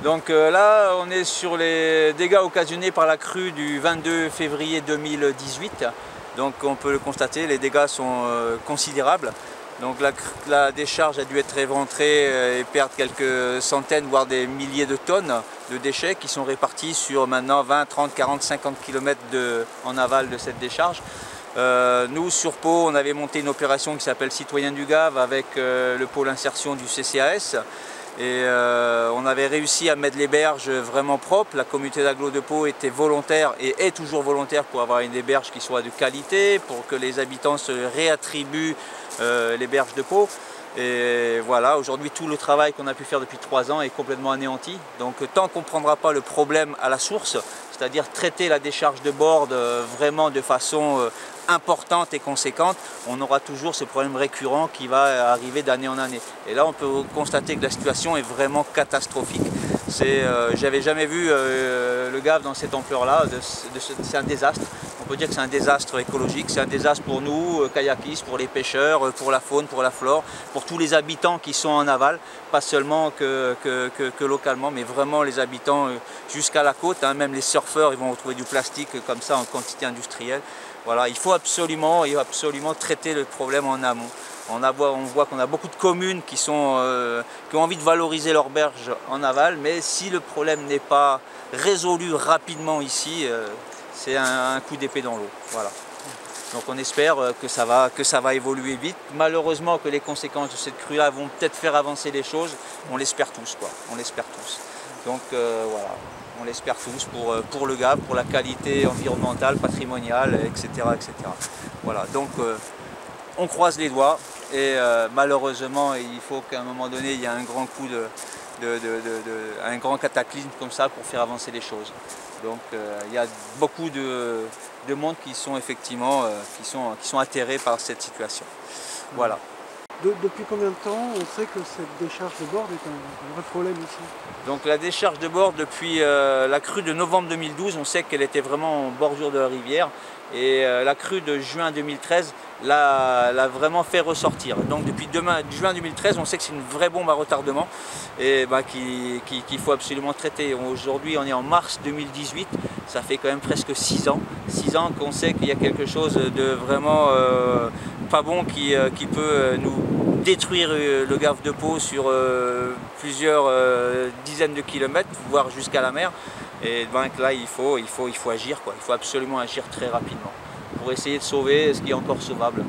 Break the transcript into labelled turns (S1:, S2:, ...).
S1: Donc là, on est sur les dégâts occasionnés par la crue du 22 février 2018. Donc on peut le constater, les dégâts sont considérables. Donc la décharge a dû être éventrée et perdre quelques centaines, voire des milliers de tonnes de déchets qui sont répartis sur maintenant 20, 30, 40, 50 km en aval de cette décharge. Nous, sur Pau, on avait monté une opération qui s'appelle Citoyens du Gave avec le pôle insertion du CCAS. Et on avait réussi à mettre les berges vraiment propres. La communauté d'agglo de Pau était volontaire et est toujours volontaire pour avoir une berge qui soit de qualité, pour que les habitants se réattribuent les berges de Pau. Et voilà, aujourd'hui tout le travail qu'on a pu faire depuis 3 ans est complètement anéanti. Donc tant qu'on ne prendra pas le problème à la source, c'est-à-dire traiter la décharge de bord vraiment de façon importante et conséquente, on aura toujours ce problème récurrent qui va arriver d'année en année. Et là on peut constater que la situation est vraiment catastrophique. J'avais jamais vu le Gave dans cette ampleur-là, c'est un désastre. On peut dire que c'est un désastre écologique, c'est un désastre pour nous, kayakistes, pour les pêcheurs, pour la faune, pour la flore, pour tous les habitants qui sont en aval, pas seulement que localement, mais vraiment les habitants jusqu'à la côte, hein, même les surfeurs ils vont retrouver du plastique comme ça en quantité industrielle. Voilà, il faut absolument traiter le problème en amont. On voit qu'on a beaucoup de communes qui ont envie de valoriser leurs berges en aval, mais si le problème n'est pas résolu rapidement ici, c'est un coup d'épée dans l'eau. Voilà. Donc on espère que ça va évoluer vite. Malheureusement que les conséquences de cette crue-là vont peut-être faire avancer les choses. On l'espère tous, quoi. On l'espère tous. Donc voilà, on l'espère tous pour le Gave, pour la qualité environnementale, patrimoniale, etc. etc. Voilà, donc on croise les doigts et malheureusement il faut qu'à un moment donné il y ait un grand coup un grand cataclysme comme ça pour faire avancer les choses. Donc il y a beaucoup de monde qui sont effectivement qui sont atterrés par cette situation. Voilà.
S2: Depuis combien de temps on sait que cette décharge de bord est un vrai problème ici?
S1: Donc la décharge de bord, depuis la crue de novembre 2012, on sait qu'elle était vraiment en bordure de la rivière. Et la crue de juin 2013 l'a vraiment fait ressortir. Donc depuis juin 2013, on sait que c'est une vraie bombe à retardement et qu'il faut absolument traiter. Aujourd'hui, on est en mars 2018, ça fait quand même presque 6 ans. 6 ans qu'on sait qu'il y a quelque chose de vraiment pas bon qui peut nous détruire le Gave de Pau sur plusieurs dizaines de kilomètres, voire jusqu'à la mer. Et donc là, il faut agir, quoi. Il faut absolument agir très rapidement pour essayer de sauver ce qui est encore sauvable.